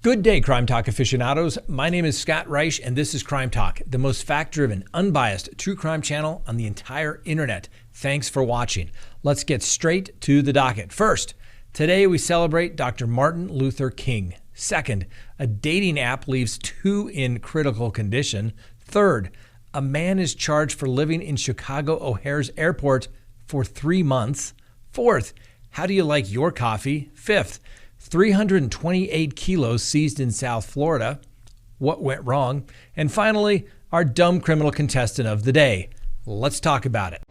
Good day, Crime Talk aficionados. My name is Scott Reisch, and this is Crime Talk, the most fact-driven, unbiased true crime channel on the entire internet. Thanks for watching. Let's get straight to the docket. First, today we celebrate Dr. Martin Luther King. Second, a dating app leaves two in critical condition. Third, a man is charged for living in Chicago O'Hare's airport for 3 months. Fourth, how do you like your coffee? Fifth, 328 kilos seized in South Florida. What went wrong? And finally, our dumb criminal contestant of the day. Let's talk about it.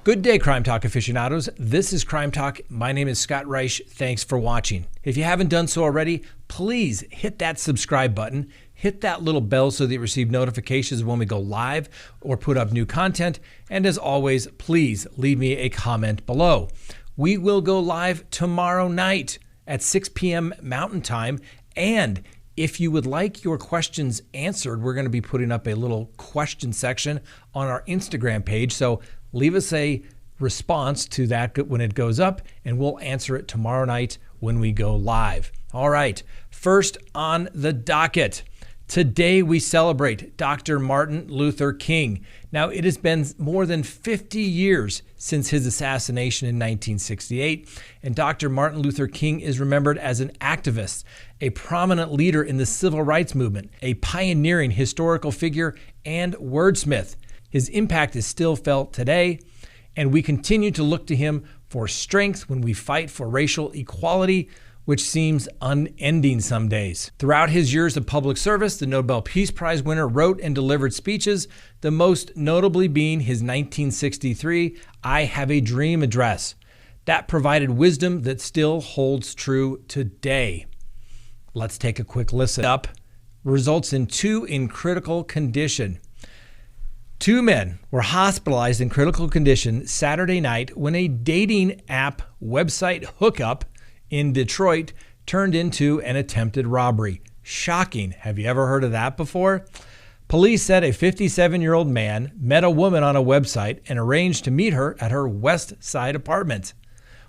Good day, Crime Talk aficionados. This is Crime Talk. My name is Scott Reisch. Thanks for watching. If you haven't done so already, please hit that subscribe button. Hit that little bell so that you receive notifications when we go live or put up new content. And as always, please leave me a comment below. We will go live tomorrow night at 6 p.m. Mountain Time. And if you would like your questions answered, we're going to be putting up a little question section on our Instagram page. So leave us a response to that when it goes up, and we'll answer it tomorrow night when we go live. All right, first on the docket. Today we celebrate Dr. Martin Luther King. Now, it has been more than 50 years since his assassination in 1968, and Dr. Martin Luther King is remembered as an activist, a prominent leader in the civil rights movement, a pioneering historical figure, and wordsmith. His impact is still felt today, and we continue to look to him for strength when we fight for racial equality, which seems unending some days. Throughout his years of public service, the Nobel Peace Prize winner wrote and delivered speeches, the most notably being his 1963 I Have a Dream address. That provided wisdom that still holds true today. Let's take a quick listen. Up results in two in critical condition. Two men were hospitalized in critical condition Saturday night when a dating app website hookup in Detroit turned into an attempted robbery. Shocking. Have you ever heard of that before? Police said a 57-year-old man met a woman on a website and arranged to meet her at her West Side apartment.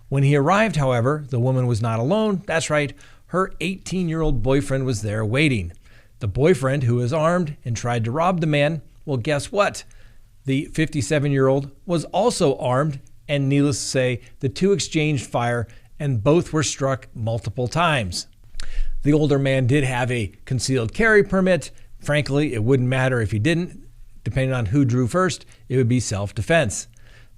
When he arrived, however, the woman was not alone. That's right, her 18-year-old boyfriend was there waiting. The boyfriend, who was armed and tried to rob the man, well, guess what? The 57-year-old was also armed, and needless to say, the two exchanged fire, and both were struck multiple times. The older man did have a concealed carry permit. Frankly, it wouldn't matter if he didn't. Depending on who drew first, it would be self-defense.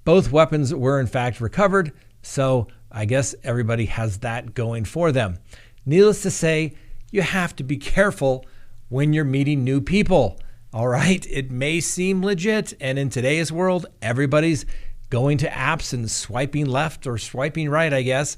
Both weapons were in fact recovered, so I guess everybody has that going for them. Needless to say, you have to be careful when you're meeting new people. All right, it may seem legit, and in today's world, everybody's going to apps and swiping left or swiping right, I guess,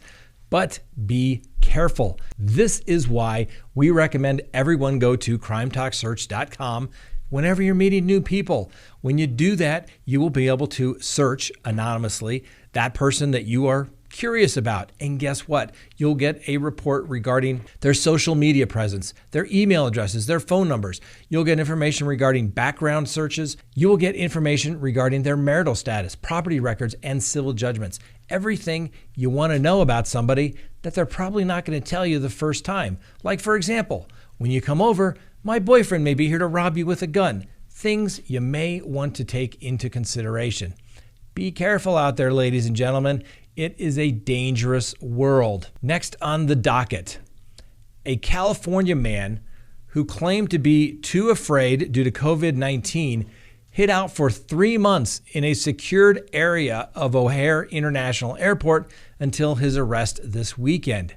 but be careful. This is why we recommend everyone go to crimetalksearch.com whenever you're meeting new people. When you do that, you will be able to search anonymously that person that you are curious about. And guess what? You'll get a report regarding their social media presence, their email addresses, their phone numbers. You'll get information regarding background searches. You will get information regarding their marital status, property records, and civil judgments. Everything you want to know about somebody that they're probably not going to tell you the first time. Like, for example, when you come over, my boyfriend may be here to rob you with a gun. Things you may want to take into consideration. Be careful out there, ladies and gentlemen. It is a dangerous world. Next on the docket, a California man who claimed to be too afraid due to COVID-19 hid out for 3 months in a secured area of O'Hare International Airport until his arrest this weekend.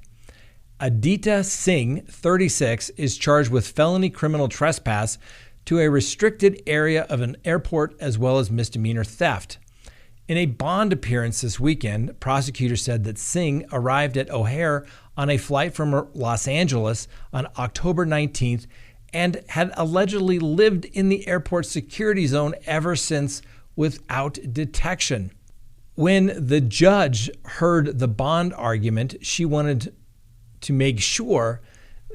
Aditya Singh, 36, is charged with felony criminal trespass to a restricted area of an airport as well as misdemeanor theft. In a bond appearance this weekend, prosecutors said that Singh arrived at O'Hare on a flight from Los Angeles on October 19th and had allegedly lived in the airport security zone ever since without detection. When the judge heard the bond argument, she wanted to make sure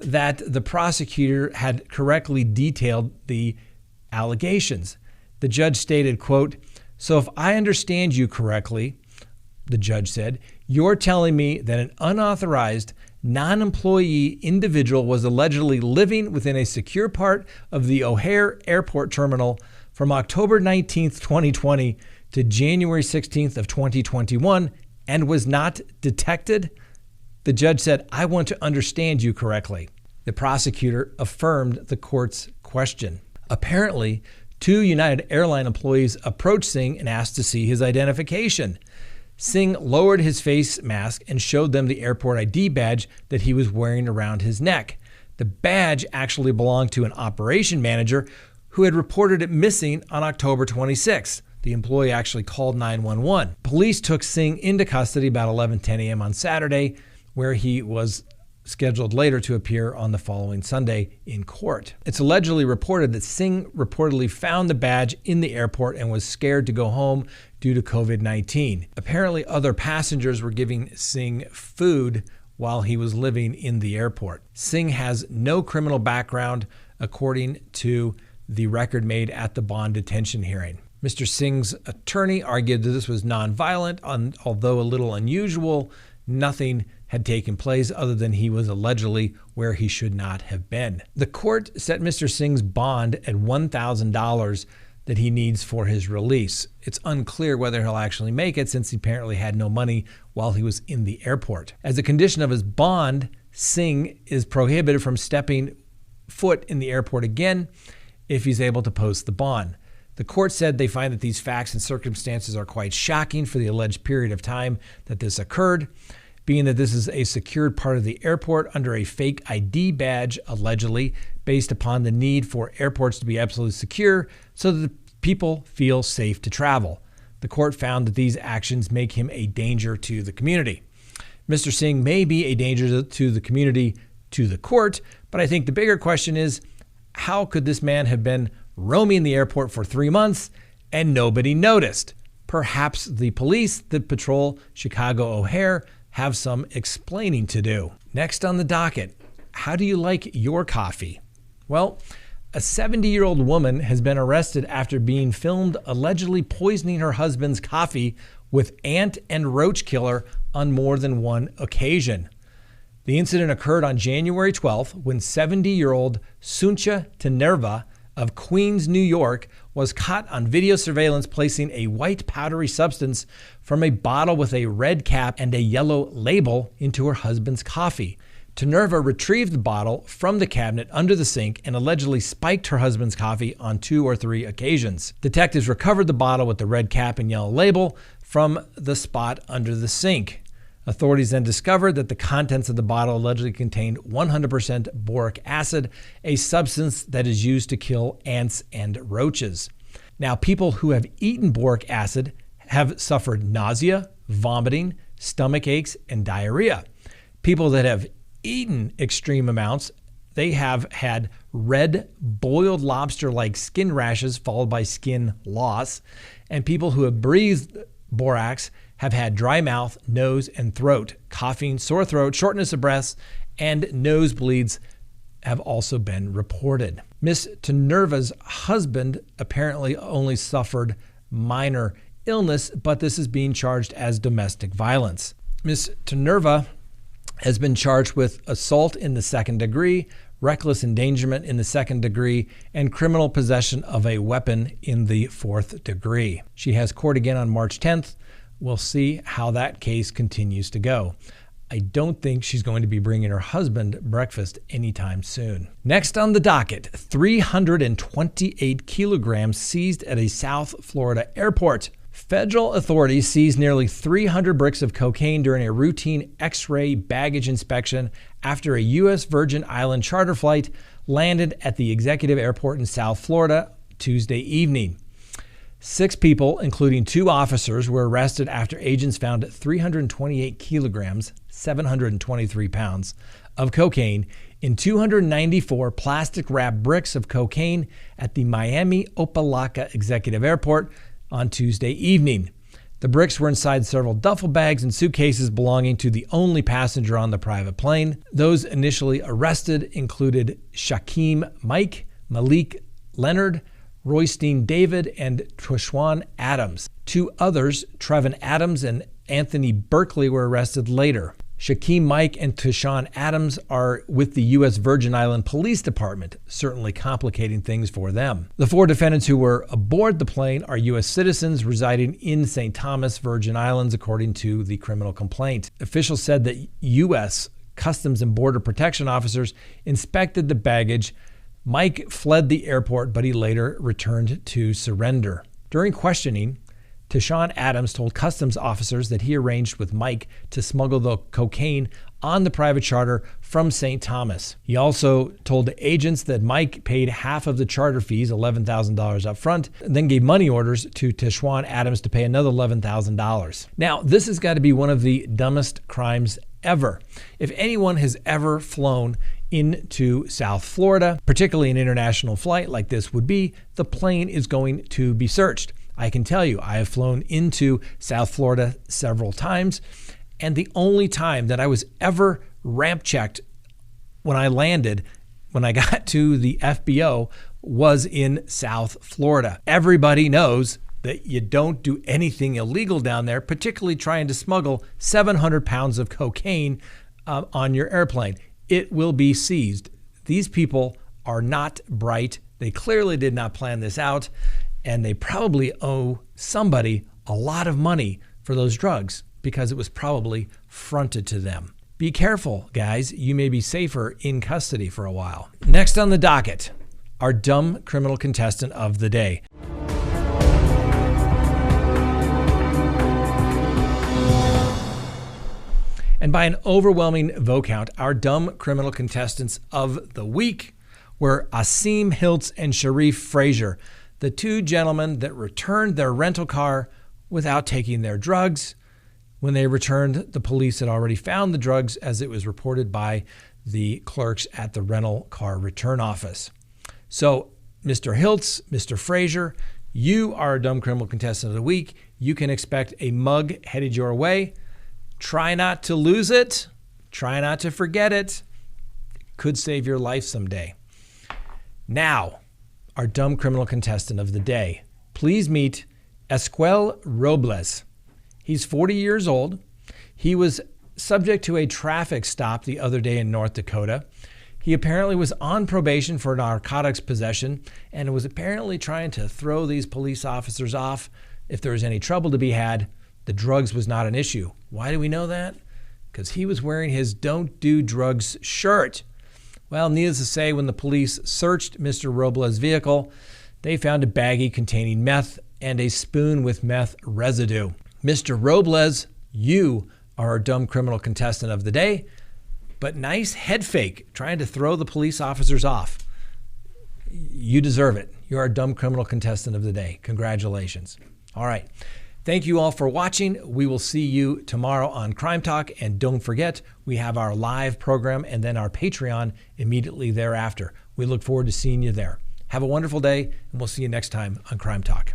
that the prosecutor had correctly detailed the allegations. The judge stated, quote, "So if I understand you correctly," the judge said, "you're telling me that an unauthorized, non-employee individual was allegedly living within a secure part of the O'Hare Airport terminal from October 19th, 2020 to January 16th of 2021 and was not detected?" The judge said, "I want to understand you correctly." The prosecutor affirmed the court's question. Apparently, 2 United Airlines employees approached Singh and asked to see his identification. Singh lowered his face mask and showed them the airport ID badge that he was wearing around his neck. The badge actually belonged to an operation manager who had reported it missing on October 26th. The employee actually called 911. Police took Singh into custody about 11:10 a.m. on Saturday, where he was scheduled later to appear on the following Sunday in court. It's allegedly reported that Singh reportedly found the badge in the airport and was scared to go home due to COVID-19. Apparently, other passengers were giving Singh food while he was living in the airport. Singh has no criminal background, according to the record made at the bond detention hearing. Mr. Singh's attorney argued that this was nonviolent, although a little unusual. Nothing had taken place other than he was allegedly where he should not have been. The court set Mr. Singh's bond at $1,000 that he needs for his release. It's unclear whether he'll actually make it, since he apparently had no money while he was in the airport. As a condition of his bond, Singh is prohibited from stepping foot in the airport again if he's able to post the bond. The court said they find that these facts and circumstances are quite shocking for the alleged period of time that this occurred, being that this is a secured part of the airport under a fake ID badge, allegedly, based upon the need for airports to be absolutely secure so that the people feel safe to travel. The court found that these actions make him a danger to the community. Mr. Singh may be a danger to the community, to the court, but I think the bigger question is, how could this man have been roaming the airport for 3 months and nobody noticed? Perhaps the police that patrol Chicago O'Hare have some explaining to do. Next on the docket, how do you like your coffee? Well, a 70-year-old woman has been arrested after being filmed allegedly poisoning her husband's coffee with ant and roach killer on more than one occasion. The incident occurred on January 12th when 70-year-old Suncha Tenerva of Queens, New York, was caught on video surveillance placing a white powdery substance from a bottle with a red cap and a yellow label into her husband's coffee. Tenerva retrieved the bottle from the cabinet under the sink and allegedly spiked her husband's coffee on 2 or 3 occasions. Detectives recovered the bottle with the red cap and yellow label from the spot under the sink. Authorities then discovered that the contents of the bottle allegedly contained 100% boric acid, a substance that is used to kill ants and roaches. Now, people who have eaten boric acid have suffered nausea, vomiting, stomach aches, and diarrhea. People that have eaten extreme amounts, they have had red boiled lobster-like skin rashes followed by skin loss. And people who have breathed borax have had dry mouth, nose, and throat. Coughing, sore throat, shortness of breath, and nosebleeds have also been reported. Miss Tenerva's husband apparently only suffered minor illness, but this is being charged as domestic violence. Miss Tenerva has been charged with assault in the 2nd degree, reckless endangerment in the 2nd degree, and criminal possession of a weapon in the 4th degree. She has court again on March 10th. We'll see how that case continues to go. I don't think she's going to be bringing her husband breakfast anytime soon. Next on the docket, 328 kilograms seized at a South Florida airport. Federal authorities seized nearly 300 bricks of cocaine during a routine X-ray baggage inspection after a U.S. Virgin Island charter flight landed at the Executive Airport in South Florida Tuesday evening. 6 people, including 2 officers, were arrested after agents found 328 kilograms, 723 pounds, of cocaine in 294 plastic-wrapped bricks of cocaine at the Miami Opelika Executive Airport on Tuesday evening. The bricks were inside several duffel bags and suitcases belonging to the only passenger on the private plane. Those initially arrested included Shaquem Mike, Malik Leonard, Roystein David, and Tushwan Adams. 2 others, Trevin Adams and Anthony Berkeley, were arrested later. Shaquem Mike and Tushwan Adams are with the U.S. Virgin Island Police Department, certainly complicating things for them. The 4 defendants who were aboard the plane are U.S. citizens residing in St. Thomas, Virgin Islands, according to the criminal complaint. Officials said that U.S. Customs and Border Protection officers inspected the baggage. Mike fled the airport, but he later returned to surrender. During questioning, Tushwan Adams told customs officers that he arranged with Mike to smuggle the cocaine on the private charter from St. Thomas. He also told the agents that Mike paid half of the charter fees, $11,000 up front, and then gave money orders to Tushwan Adams to pay another $11,000. Now, this has got to be one of the dumbest crimes ever. If anyone has ever flown into South Florida, particularly an international flight like this would be, the plane is going to be searched. I can tell you, I have flown into South Florida several times, and the only time that I was ever ramp checked when I landed, when I got to the FBO, was in South Florida. Everybody knows that you don't do anything illegal down there, particularly trying to smuggle 700 pounds of cocaine on your airplane. It will be seized. These people are not bright. They clearly did not plan this out, and they probably owe somebody a lot of money for those drugs because it was probably fronted to them. Be careful, guys. You may be safer in custody for a while. Next on the docket, our dumb criminal contestant of the day. And by an overwhelming vote count, our dumb criminal contestants of the week were Asim Hiltz and Sharif Frazier, the 2 gentlemen that returned their rental car without taking their drugs. When they returned, the police had already found the drugs, as it was reported by the clerks at the rental car return office. So, Mr. Hiltz, Mr. Frazier, you are a dumb criminal contestant of the week. You can expect a mug headed your way. Try not to lose it. Try not to forget it. Could save your life someday. Now, our dumb criminal contestant of the day. Please meet Esquiel Robles. He's 40 years old. He was subject to a traffic stop the other day in North Dakota. He apparently was on probation for narcotics possession and was apparently trying to throw these police officers off. If there was any trouble to be had, the drugs was not an issue. Why do we know that? Because he was wearing his Don't Do Drugs shirt. Well, needless to say, when the police searched Mr. Robles' vehicle, they found a baggie containing meth and a spoon with meth residue. Mr. Robles, you are our dumb criminal contestant of the day, but nice head fake trying to throw the police officers off. You deserve it. You're our dumb criminal contestant of the day. Congratulations. All right. Thank you all for watching. We will see you tomorrow on Crime Talk. And don't forget, we have our live program and then our Patreon immediately thereafter. We look forward to seeing you there. Have a wonderful day, and we'll see you next time on Crime Talk.